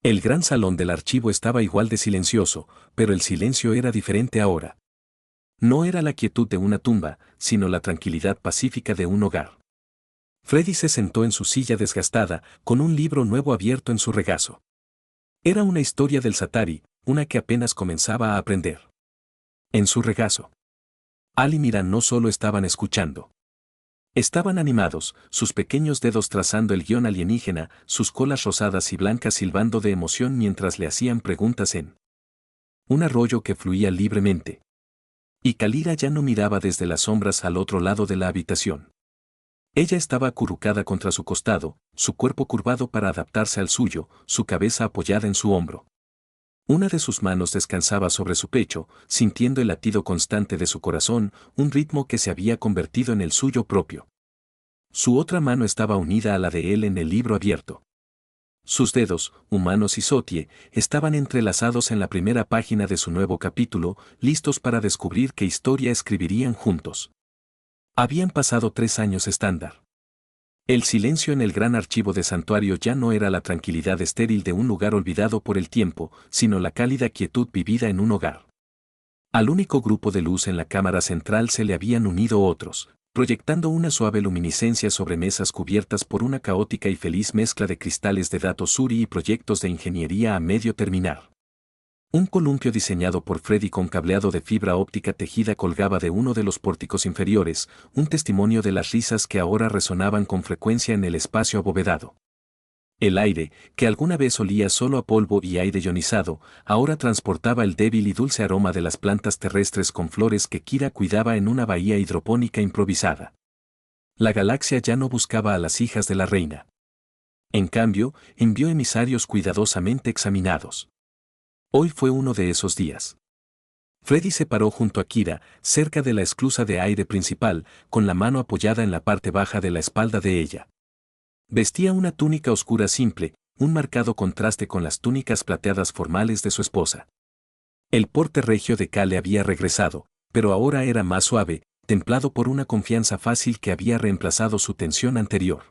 El gran salón del archivo estaba igual de silencioso, pero el silencio era diferente ahora. No era la quietud de una tumba, sino la tranquilidad pacífica de un hogar. Freddy se sentó en su silla desgastada, con un libro nuevo abierto en su regazo. Era una historia del Satari, una que apenas comenzaba a aprender. En su regazo. Al y Mira no solo estaban escuchando. Estaban animados, sus pequeños dedos trazando el guión alienígena, sus colas rosadas y blancas silbando de emoción mientras le hacían preguntas en un arroyo que fluía libremente. Y Kalira ya no miraba desde las sombras al otro lado de la habitación. Ella estaba acurrucada contra su costado, su cuerpo curvado para adaptarse al suyo, su cabeza apoyada en su hombro. Una de sus manos descansaba sobre su pecho, sintiendo el latido constante de su corazón, un ritmo que se había convertido en el suyo propio. Su otra mano estaba unida a la de él en el libro abierto. Sus dedos, humanos y Sotie, estaban entrelazados en la primera página de su nuevo capítulo, listos para descubrir qué historia escribirían juntos. Habían pasado 3 años estándar. El silencio en el gran archivo de santuario ya no era la tranquilidad estéril de un lugar olvidado por el tiempo, sino la cálida quietud vivida en un hogar. Al único grupo de luz en la cámara central se le habían unido otros, proyectando una suave luminiscencia sobre mesas cubiertas por una caótica y feliz mezcla de cristales de datos Suri y proyectos de ingeniería a medio terminar. Un columpio diseñado por Freddy con cableado de fibra óptica tejida colgaba de uno de los pórticos inferiores, un testimonio de las risas que ahora resonaban con frecuencia en el espacio abovedado. El aire, que alguna vez olía solo a polvo y aire ionizado, ahora transportaba el débil y dulce aroma de las plantas terrestres con flores que Kira cuidaba en una bahía hidropónica improvisada. La galaxia ya no buscaba a las hijas de la reina. En cambio, envió emisarios cuidadosamente examinados. Hoy fue uno de esos días. Freddy se paró junto a Kira, cerca de la esclusa de aire principal, con la mano apoyada en la parte baja de la espalda de ella. Vestía una túnica oscura simple, un marcado contraste con las túnicas plateadas formales de su esposa. El porte regio de Kale había regresado, pero ahora era más suave, templado por una confianza fácil que había reemplazado su tensión anterior.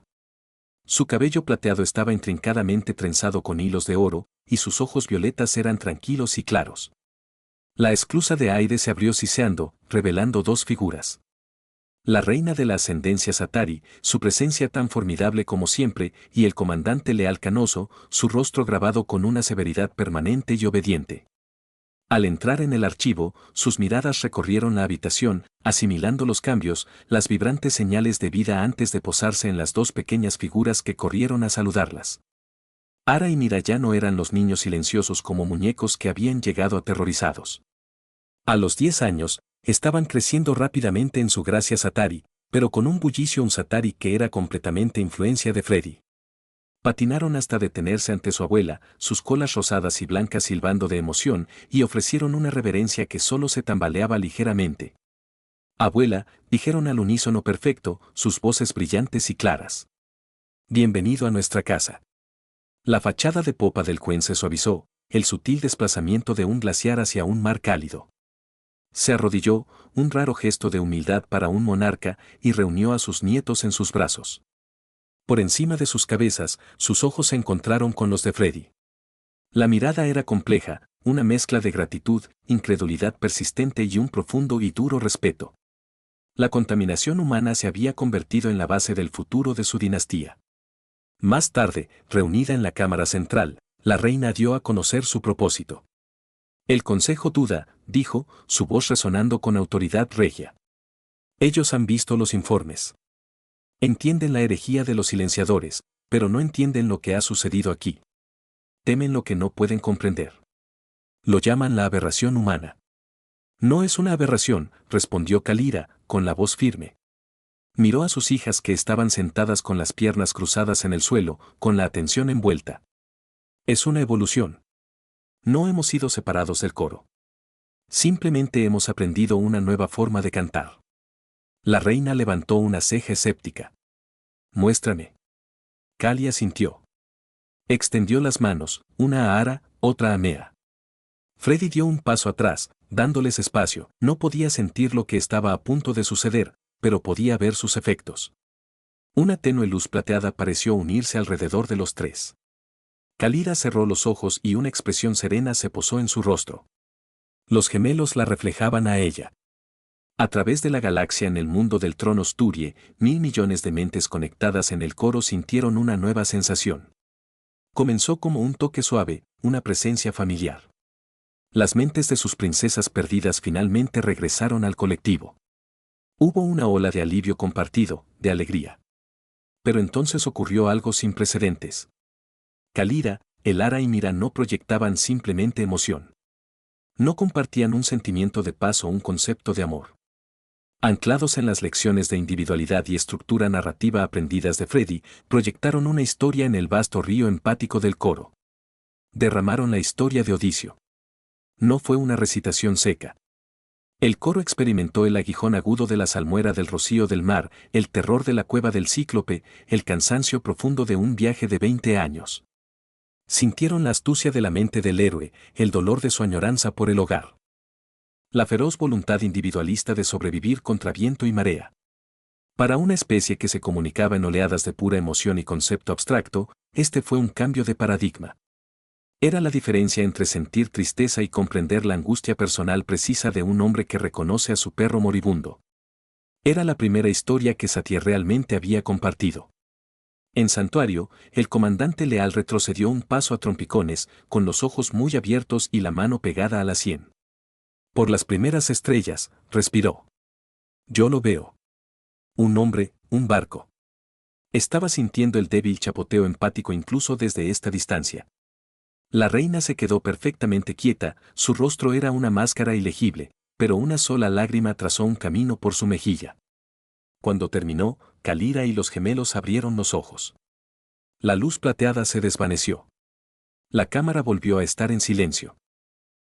Su cabello plateado estaba intrincadamente trenzado con hilos de oro, y sus ojos violetas eran tranquilos y claros. La esclusa de aire se abrió siseando, revelando 2 figuras. La reina de la ascendencia Satari, su presencia tan formidable como siempre, y el comandante leal Canoso, su rostro grabado con una severidad permanente y obediente. Al entrar en el archivo, sus miradas recorrieron la habitación, asimilando los cambios, las vibrantes señales de vida antes de posarse en las 2 pequeñas figuras que corrieron a saludarlas. Ara y Mira ya no eran los niños silenciosos como muñecos que habían llegado aterrorizados. A los 10 años, estaban creciendo rápidamente en su gracia Satari, pero con un bullicio un Satari que era completamente influencia de Freddy. Patinaron hasta detenerse ante su abuela, sus colas rosadas y blancas silbando de emoción, y ofrecieron una reverencia que solo se tambaleaba ligeramente. «Abuela», dijeron al unísono perfecto, sus voces brillantes y claras. «Bienvenido a nuestra casa». La fachada de popa del Cuen se suavizó, el sutil desplazamiento de un glaciar hacia un mar cálido. Se arrodilló, un raro gesto de humildad para un monarca, y reunió a sus nietos en sus brazos. Por encima de sus cabezas, sus ojos se encontraron con los de Freddy. La mirada era compleja, una mezcla de gratitud, incredulidad persistente y un profundo y duro respeto. La contaminación humana se había convertido en la base del futuro de su dinastía. Más tarde, reunida en la cámara central, la reina dio a conocer su propósito. El consejo duda, dijo, su voz resonando con autoridad regia. Ellos han visto los informes. Entienden la herejía de los silenciadores, pero no entienden lo que ha sucedido aquí. Temen lo que no pueden comprender. Lo llaman la aberración humana. No es una aberración, respondió Kalira, con la voz firme. Miró a sus hijas que estaban sentadas con las piernas cruzadas en el suelo, con la atención envuelta. Es una evolución. No hemos sido separados del coro. Simplemente hemos aprendido una nueva forma de cantar. La reina levantó una ceja escéptica. Muéstrame. Kalia sintió. Extendió las manos, una a Ara, otra a Mea. Freddy dio un paso atrás, dándoles espacio. No podía sentir lo que estaba a punto de suceder, pero podía ver sus efectos. Una tenue luz plateada pareció unirse alrededor de los 3. Kalira cerró los ojos y una expresión serena se posó en su rostro. Los gemelos la reflejaban a ella. A través de la galaxia en el mundo del trono Sturie, 1000 millones de mentes conectadas en el coro sintieron una nueva sensación. Comenzó como un toque suave, una presencia familiar. Las mentes de sus princesas perdidas finalmente regresaron al colectivo. Hubo una ola de alivio compartido, de alegría. Pero entonces ocurrió algo sin precedentes. Kalira, Elara y Mira no proyectaban simplemente emoción. No compartían un sentimiento de paz o un concepto de amor. Anclados en las lecciones de individualidad y estructura narrativa aprendidas de Freddy, proyectaron una historia en el vasto río empático del coro. Derramaron la historia de Odicio. no fue una recitación seca. El coro experimentó el aguijón agudo de la salmuera del rocío del mar, el terror de la cueva del cíclope, el cansancio profundo de un viaje de 20 años. Sintieron la astucia de la mente del héroe, el dolor de su añoranza por el hogar. La feroz voluntad individualista de sobrevivir contra viento y marea. Para una especie que se comunicaba en oleadas de pura emoción y concepto abstracto, este fue un cambio de paradigma. Era la diferencia entre sentir tristeza y comprender la angustia personal precisa de un hombre que reconoce a su perro moribundo. Era la primera historia que Satie realmente había compartido. En Santuario, el comandante leal retrocedió un paso a trompicones, con los ojos muy abiertos y la mano pegada a la sien. Por las primeras estrellas, respiró. Yo lo veo. Un hombre, un barco. Estaba sintiendo el débil chapoteo empático incluso desde esta distancia. La reina se quedó perfectamente quieta, su rostro era una máscara ilegible, pero una sola lágrima trazó un camino por su mejilla. Cuando terminó, Kalira y los gemelos abrieron los ojos. La luz plateada se desvaneció. La cámara volvió a estar en silencio.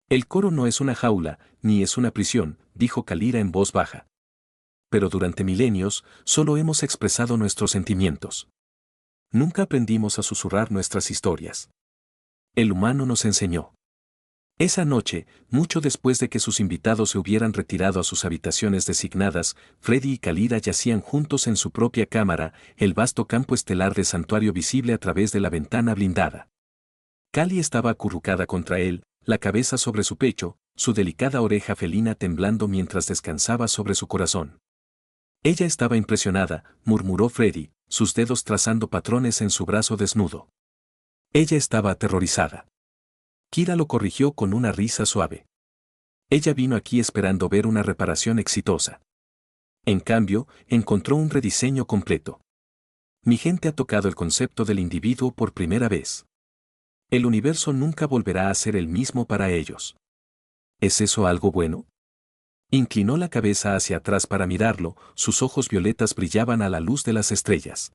El coro no es una jaula, ni es una prisión, dijo Kalira en voz baja. Pero durante milenios, solo hemos expresado nuestros sentimientos. Nunca aprendimos a susurrar nuestras historias. El humano nos enseñó. Esa noche, mucho después de que sus invitados se hubieran retirado a sus habitaciones designadas, Freddy y Kalira yacían juntos en su propia cámara, el vasto campo estelar de Santuario visible a través de la ventana blindada. Kali estaba acurrucada contra él, la cabeza sobre su pecho, su delicada oreja felina temblando mientras descansaba sobre su corazón. Ella estaba impresionada, murmuró Freddy, sus dedos trazando patrones en su brazo desnudo. Ella estaba aterrorizada. Kira lo corrigió con una risa suave. Ella vino aquí esperando ver una reparación exitosa. En cambio, encontró un rediseño completo. Mi gente ha tocado el concepto del individuo por primera vez. El universo nunca volverá a ser el mismo para ellos. ¿Es eso algo bueno? Inclinó la cabeza hacia atrás para mirarlo, sus ojos violetas brillaban a la luz de las estrellas.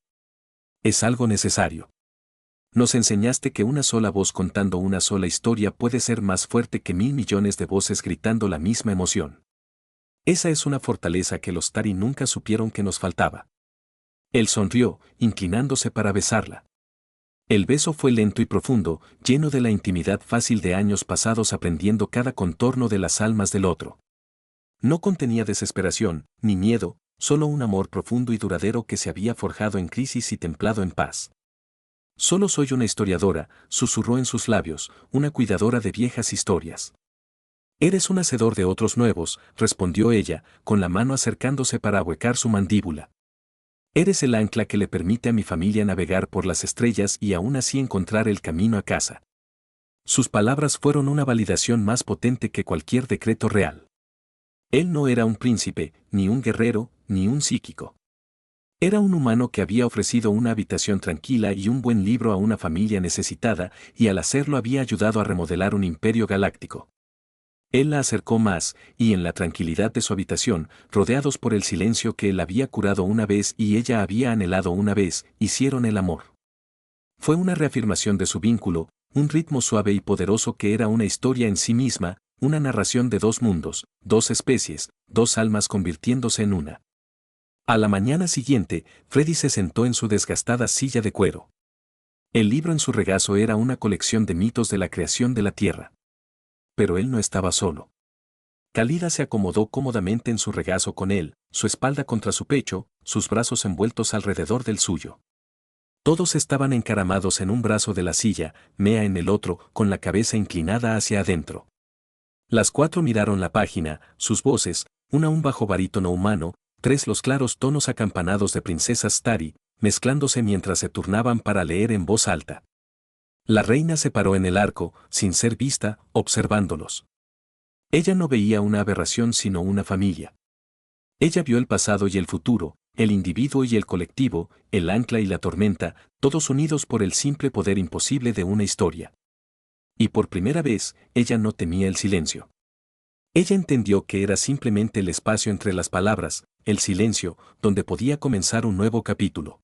Es algo necesario. Nos enseñaste que una sola voz contando una sola historia puede ser más fuerte que 1.000 millones de voces gritando la misma emoción. Esa es una fortaleza que los Tari nunca supieron que nos faltaba. Él sonrió, inclinándose para besarla. El beso fue lento y profundo, lleno de la intimidad fácil de años pasados aprendiendo cada contorno de las almas del otro. No contenía desesperación, ni miedo, solo un amor profundo y duradero que se había forjado en crisis y templado en paz. Solo soy una historiadora, susurró en sus labios, una cuidadora de viejas historias. Eres un hacedor de otros nuevos, respondió ella, con la mano acercándose para ahuecar su mandíbula. Eres el ancla que le permite a mi familia navegar por las estrellas y aún así encontrar el camino a casa. Sus palabras fueron una validación más potente que cualquier decreto real. Él no era un príncipe, ni un guerrero, ni un psíquico. Era un humano que había ofrecido una habitación tranquila y un buen libro a una familia necesitada, y al hacerlo había ayudado a remodelar un imperio galáctico. Él la acercó más, y en la tranquilidad de su habitación, rodeados por el silencio que él había curado una vez y ella había anhelado una vez, hicieron el amor. Fue una reafirmación de su vínculo, un ritmo suave y poderoso que era una historia en sí misma, una narración de dos mundos, dos especies, dos almas convirtiéndose en una. A la mañana siguiente, Freddy se sentó en su desgastada silla de cuero. El libro en su regazo era una colección de mitos de la creación de la Tierra. Pero él no estaba solo. Kalira se acomodó cómodamente en su regazo con él, su espalda contra su pecho, sus brazos envueltos alrededor del suyo. Todos estaban encaramados en un brazo de la silla, Mea en el otro, con la cabeza inclinada hacia adentro. Las cuatro miraron la página, sus voces, una un bajo barítono humano, tres los claros tonos acampanados de princesas Tari, mezclándose mientras se turnaban para leer en voz alta. La reina se paró en el arco, sin ser vista, observándolos. Ella no veía una aberración sino una familia. Ella vio el pasado y el futuro, el individuo y el colectivo, el ancla y la tormenta, todos unidos por el simple poder imposible de una historia. Y por primera vez, ella no temía el silencio. Ella entendió que era simplemente el espacio entre las palabras, el silencio, donde podía comenzar un nuevo capítulo.